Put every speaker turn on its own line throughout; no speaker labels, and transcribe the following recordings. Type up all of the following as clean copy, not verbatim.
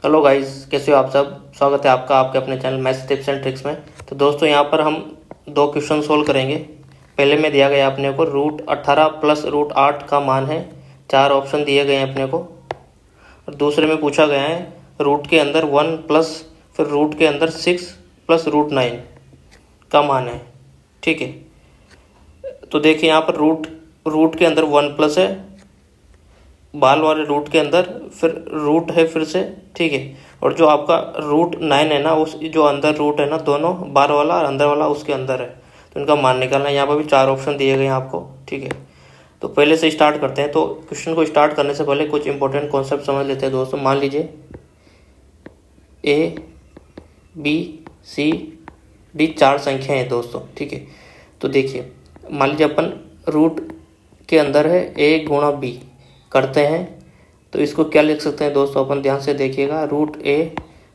Hello guys, कैसे हो आप सब। स्वागत है आपका आपके अपने channel maths tips and tricks में। तो दोस्तों यहाँ पर हम दो क्वेश्चन सोल्व करेंगे। पहले में दिया गया अपने को √18 प्लस √8 का मान है। 4 ऑप्शन दिए गए हैं अपने को। और दूसरे में पूछा गया है रूट के अंदर 1 प्लस फिर रूट के अंदर 6 प्लस √9 का मान है। ठीक है, तो देखिए यहाँ पर रूट के अंदर 1 प्लस है, बाल वाले रूट के अंदर फिर रूट है फिर से। ठीक है, और जो आपका √9 है ना, उस जो अंदर रूट है ना, दोनों बाहर वाला और अंदर वाला उसके अंदर है, तो इनका मान निकालना है। यहाँ पर भी 4 ऑप्शन दिए गए हैं आपको। ठीक है, तो पहले से स्टार्ट करते हैं। तो क्वेश्चन को स्टार्ट करने से पहले कुछ इंपॉर्टेंट कॉन्सेप्ट समझ लेते हैं दोस्तों। मान लीजिए ABCD 4 संख्याएं हैं दोस्तों। ठीक है, तो देखिए मान लीजिए अपन रूट के अंदर है A गुणा B करते हैं, तो इसको क्या लिख सकते हैं दोस्तों, अपन ध्यान से देखिएगा। √A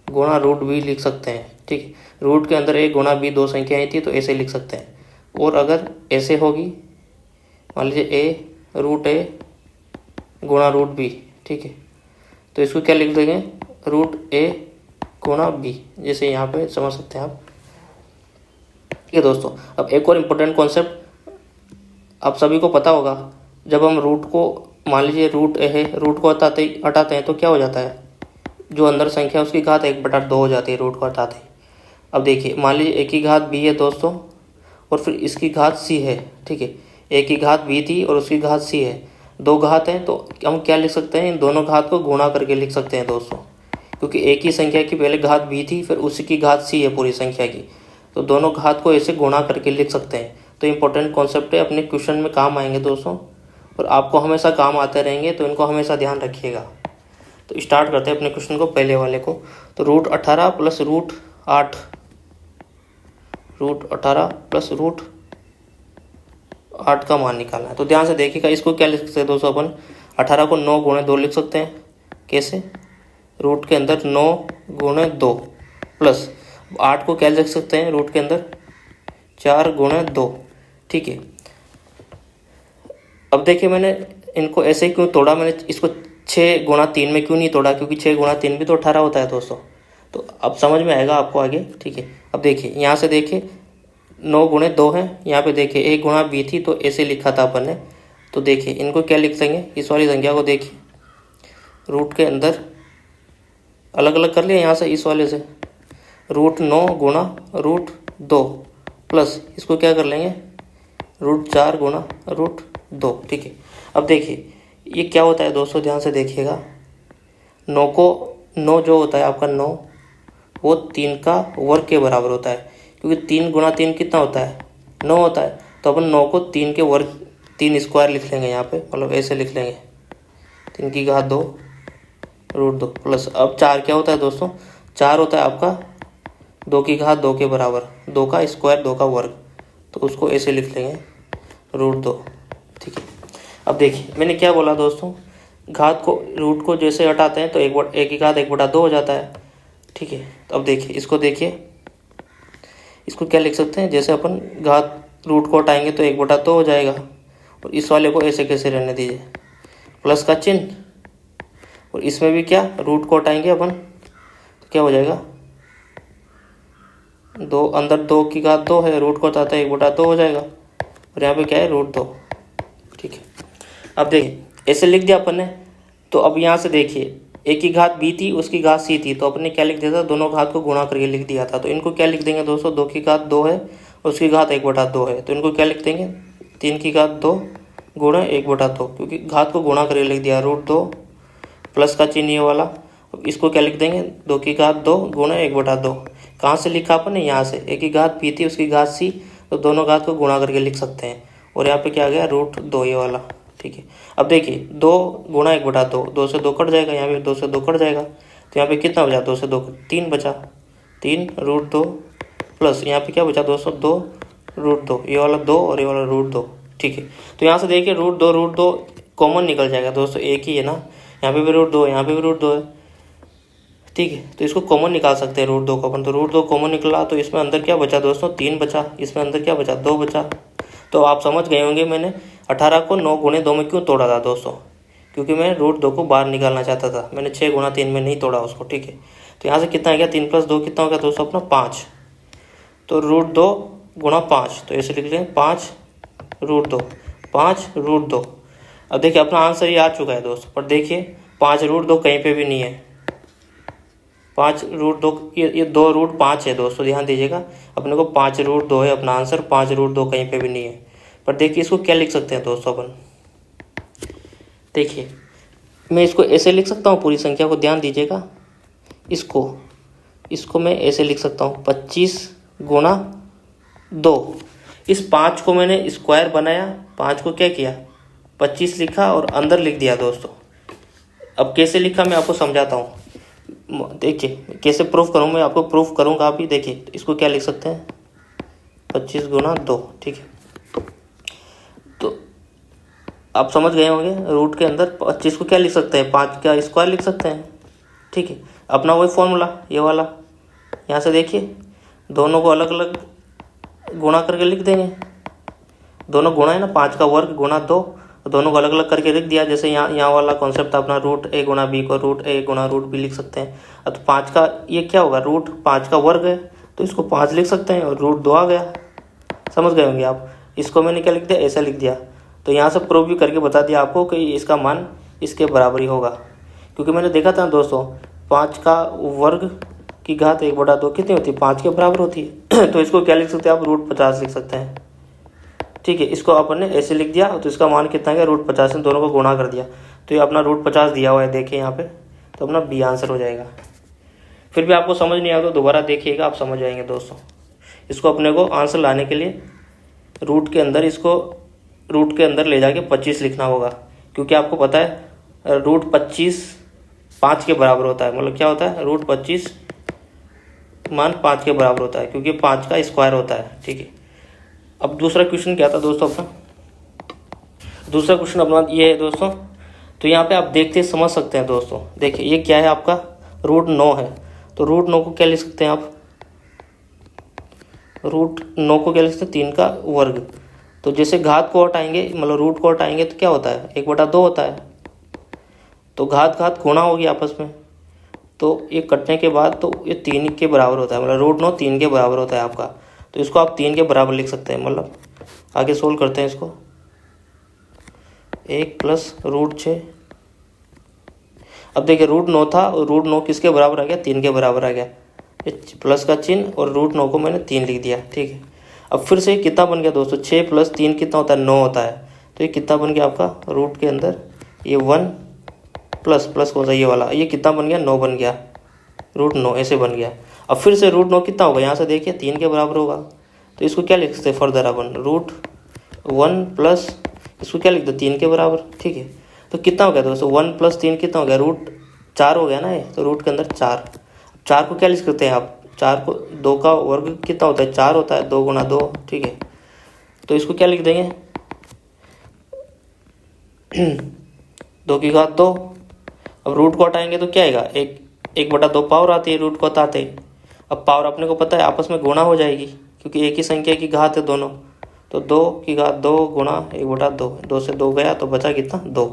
गुणा √B लिख सकते हैं। ठीक है, रूट के अंदर A गुणा B 2 संख्याएं थी तो ऐसे लिख सकते हैं। और अगर ऐसे होगी, मान लीजिए √A गुणा √B, ठीक है, तो इसको क्या लिख देंगे, √A गुणा B, जैसे यहाँ पे समझ सकते हैं आप। ठीक है दोस्तों, अब एक और इम्पोर्टेंट कॉन्सेप्ट आप सभी को पता होगा। जब हम रूट को, मान लीजिए रूट A है, रूट को हटाते हैं तो क्या हो जाता है, जो अंदर संख्या है उसकी घात 1/2 हो जाती है रूट को हटाते हैं। अब देखिए मान लीजिए A की घात B है दोस्तों, और फिर इसकी घात C है। ठीक है, A की घात B थी और उसकी घात C है, 2 घात हैं, तो हम क्या लिख सकते हैं, इन दोनों घात को गुणा करके लिख सकते हैं दोस्तों। क्योंकि एक ही संख्या की पहले घात B थी, फिर उसी की घात C है पूरी संख्या की, तो दोनों घात को ऐसे गुणा करके लिख सकते हैं। तो इंपॉर्टेंट कॉन्सेप्ट है, अपने क्वेश्चन में काम आएंगे दोस्तों, और आपको हमेशा काम आते रहेंगे, तो इनको हमेशा ध्यान रखिएगा। तो स्टार्ट करते हैं अपने क्वेश्चन को, पहले वाले को। तो √18 प्लस √8 का मान निकालना है। तो ध्यान से देखिएगा, इसको क्या लिख सकते हैं दोस्तों, अपन 18 को 9 गुणे 2 लिख सकते हैं। कैसे, रूट के अंदर 9 गुणे 2 प्लस 8 को क्या लिख सकते हैं, रूट के अंदर 4 गुणे 2। ठीक है, अब देखिए मैंने इनको ऐसे ही क्यों तोड़ा, मैंने इसको 6 गुणा 3 में क्यों नहीं तोड़ा, क्योंकि 6 गुणा 3 भी तो 18 होता है दोस्तों। तो अब समझ में आएगा आपको आगे। ठीक है, अब देखिए यहाँ से देखिए 9 गुणे 2 है, यहाँ पे देखिए A गुणा B थी तो ऐसे लिखा था अपन ने। तो देखिए इनको क्या लिख देंगे, इस वाली संख्या को देखिए रूट के अंदर अलग अलग कर लिया यहाँ से, इस वाले से √9 गुणा √2 प्लस इसको क्या कर लेंगे, √4 गुणा √2। ठीक है, अब देखिए ये क्या होता है दोस्तों, ध्यान से देखिएगा। 9 जो होता है आपका 9, वो 3 का वर्ग के बराबर होता है, क्योंकि 3 गुणा 3 कितना होता है, 9 होता है। तो अपन 9 को 3 के वर्ग 3 स्क्वायर लिख लेंगे यहाँ पे, मतलब ऐसे लिख लेंगे 3 की घात 2 √2 प्लस। अब 4 क्या होता है दोस्तों, 4 होता है आपका 2 की घात 2 के बराबर, 2 का स्क्वायर 2 का वर्ग, तो उसको ऐसे लिख लेंगे √2। ठीक है, अब देखिए मैंने क्या बोला दोस्तों, घात को, रूट को जैसे हटाते हैं तो एक की घात 1/2 हो जाता है। ठीक है, तो अब देखिए इसको देखिए, इसको क्या लिख सकते हैं, जैसे अपन घात रूट को हटाएंगे तो 1/2 हो जाएगा, और इस वाले को ऐसे कैसे रहने दीजिए, प्लस का चिन्ह, और इसमें भी क्या, रूट को हटाएंगे अपन तो क्या हो जाएगा, 2 अंदर 2 की घात 2 है, रूट को हटाते 1/2 हो जाएगा, और यहाँ पे क्या है √2। ठीक है, अब देखिए ऐसे लिख दिया अपन ने। तो अब यहाँ से देखिए A की घात B थी, उसकी घात C थी, तो अपन ने क्या लिख दिया था, दोनों घात को गुणा करके लिख दिया था। तो इनको क्या लिख देंगे दोस्तों, 2 की घात 2 है, उसकी घात 1/2 है, तो इनको क्या लिख देंगे, 3 की घात 2 गुणा 1/2, क्योंकि घात को गुणा करके लिख दिया √2 प्लस का चिन्ह ये वाला। अब इसको क्या लिख देंगे, 2 की घात 2 गुणा 1/2। कहाँ से लिखा अपन ने, यहाँ से। A की घात B थी, उसकी घात C, तो दोनों घात को गुणा करके लिख सकते हैं, और यहाँ पे क्या आ गया, √2 ये वाला। ठीक है, अब देखिए 2 गुणा 1/2, 2 से 2 कट जाएगा, यहाँ पे 2 से 2 कट जाएगा, तो यहाँ पे कितना बचा, 2 से 2 3 बचा, 3 √2 प्लस यहाँ पे क्या बचा दोस्तों, 2 √2, ये वाला 2 और ये वाला √2। ठीक है, तो यहाँ से देखिए √2 कॉमन निकल जाएगा दोस्तों, एक ही है ना, यहाँ पे भी √2 यहाँ पे भी √2 है। ठीक है, तो इसको कॉमन निकाल सकते हैं √2 को अपन। तो √2 कॉमन निकला, तो इसमें अंदर क्या बचा दोस्तों, 3 बचा, इसमें अंदर क्या बचा, 2 बचा। तो आप समझ गए होंगे मैंने 18 को 9 गुणे 2 में क्यों तोड़ा था दोस्तों, क्योंकि मैं रूट 2 को बाहर निकालना चाहता था। मैंने 6 गुणा 3 में नहीं तोड़ा उसको, ठीक है। तो यहाँ से कितना आ गया, 3 + 2 कितना हो गया दोस्तों अपना 5। तो √2 गुणा 5, तो ऐसे लिख लें 5 √2, 5 √2। अब देखिए अपना आंसर ये आ चुका है दोस्तों, पर देखिए 5 √2 कहीं पे भी नहीं है। 5 √2 ये 2 √5 है दोस्तों, ध्यान दीजिएगा। अपने को 5 √2 है अपना आंसर, 5 √2 कहीं पे भी नहीं है। पर देखिए इसको क्या लिख सकते हैं दोस्तों अपन, देखिए मैं इसको ऐसे लिख सकता हूँ पूरी संख्या को, ध्यान दीजिएगा। इसको मैं ऐसे लिख सकता हूँ 25 गुणा 2। इस 5 को मैंने स्क्वायर बनाया, 5 को क्या किया 25 लिखा और अंदर लिख दिया दोस्तों। अब कैसे लिखा मैं आपको समझाता हूँ, देखिए कैसे प्रूफ करूँ मैं आपको प्रूफ करूँगा अभी। देखिए इसको क्या लिख सकते हैं 25 गुणा 2, ठीक है। तो आप समझ गए होंगे, रूट के अंदर 25 को क्या लिख सकते हैं 5 का स्क्वायर लिख सकते हैं, ठीक है। अपना वही फॉर्मूला ये वाला, यहाँ से देखिए दोनों को अलग अलग गुणा करके लिख देंगे। दोनों गुणा है ना, 5 का वर्ग गुणा 2, दोनों को अलग अलग करके लिख दिया। जैसे यहाँ वाला कॉन्सेप्ट अपना √a गुणा b को √a गुणा √b लिख सकते हैं। अब तो 5 का ये क्या होगा, √5 का वर्ग है तो इसको 5 लिख सकते हैं और √2 आ गया। समझ गए होंगे आप। इसको मैंने क्या लिख दिया, ऐसा लिख दिया। तो यहाँ से प्रूफ भी करके बता दिया आपको कि इसका मान इसके बराबर ही होगा, क्योंकि मैंने देखा था दोस्तों 5 का वर्ग की घात 1/2 कितनी होती है, 5 के बराबर होती है। तो इसको क्या लिख सकते हैं आप, √50 लिख सकते हैं, ठीक है। इसको अपन ने ऐसे लिख दिया तो इसका मान कितना है √50 से दोनों को गुणा कर दिया, तो ये अपना √50 दिया हुआ है, देखिए यहाँ पे, तो अपना बी आंसर हो जाएगा। फिर भी आपको समझ नहीं आया तो दोबारा देखिएगा, आप समझ जाएंगे दोस्तों। इसको अपने को आंसर लाने के लिए रूट के अंदर इसको रूट के अंदर ले जाके 25 लिखना होगा, क्योंकि आपको पता है √25 5 के बराबर होता है। मतलब क्या होता है, √25 मान 5 के बराबर होता है, क्योंकि 5 का स्क्वायर होता है, ठीक है। अब दूसरा क्वेश्चन क्या था दोस्तों अपना, दूसरा क्वेश्चन अपना ये है दोस्तों। तो यहाँ पे आप देखते समझ सकते हैं दोस्तों। देखिए ये क्या है आपका √9 है, तो √9 को क्या लिख सकते हैं आप, √9 को क्या लिख सकते हैं 3 का वर्ग। तो जैसे घात को हटाएंगे, मतलब रूट को हटाएंगे तो क्या होता है 1/2 होता है। तो घात गुणा होगी आपस में, तो ये कटने के बाद तो ये 3 के बराबर होता है। मतलब √9 3 के बराबर होता है आपका, तो इसको आप 3 के बराबर लिख सकते हैं। मतलब आगे सोल्व करते हैं इसको, 1 + √6। अब देखिए √9 था और √9 किसके बराबर आ गया, 3 के बराबर आ गया। ये प्लस का चिन्ह और √9 को मैंने 3 लिख दिया, ठीक है। अब फिर से कितना बन गया दोस्तों, 6 + 3 कितना होता है 9 होता है। तो ये कितना बन गया आपका रूट के अंदर, ये 1 प्लस कौन सा ये वाला, ये कितना बन गया 9 बन गया, √9 ऐसे बन गया। अब फिर से √9 कितना होगा, यहाँ से देखिए 3 के बराबर होगा। तो इसको क्या लिख सकते हैं फर्दर अपन, √1 प्लस इसको क्या लिख दो 3 के बराबर, ठीक है। तो कितना हो गया दोस्तों 1 + 3 कितना हो गया, √4 हो गया ना ये। तो रूट के अंदर 4 को क्या लिख सकते हैं आप, 4 को 2 का वर्ग कितना होता है 4 होता है, 2 × 2, ठीक है। तो इसको क्या लिख देंगे 2 की घात 2। अब रूट को हटाएंगे तो क्या आएगा, 1/2 पावर आती है रूट को हटाते ही। अब पावर अपने को पता है आपस में गुणा हो जाएगी, क्योंकि एक ही संख्या की घात है दोनों। तो 2 की घात 2 गुणा 1/2, 2 से 2 गया तो बचा कितना 2,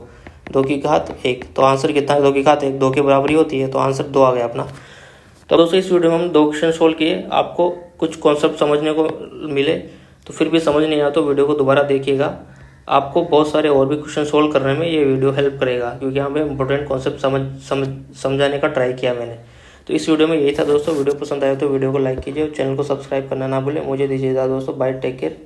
2 की घात 1। तो आंसर कितना है 2 की घात 1, 2 के बराबर ही होती है, तो आंसर 2 आ गया अपना। तो दोस्तों इस वीडियो में हम 2 क्वेश्चन सोल्व किए, आपको कुछ कॉन्सेप्ट समझने को मिले। तो फिर भी समझ नहीं आया तो वीडियो को दोबारा देखिएगा, आपको बहुत सारे और भी क्वेश्चन सोल्व करने में ये वीडियो हेल्प करेगा, क्योंकि यहाँ पे इंपॉर्टेंट कॉन्सेप्ट समझाने का ट्राई किया मैंने। तो इस वीडियो में यही था दोस्तों। वीडियो पसंद आया तो वीडियो को लाइक कीजिए और चैनल को सब्सक्राइब करना ना भूलें। मुझे दीजिए इजाज़त दोस्तों, बाय, टेक केयर।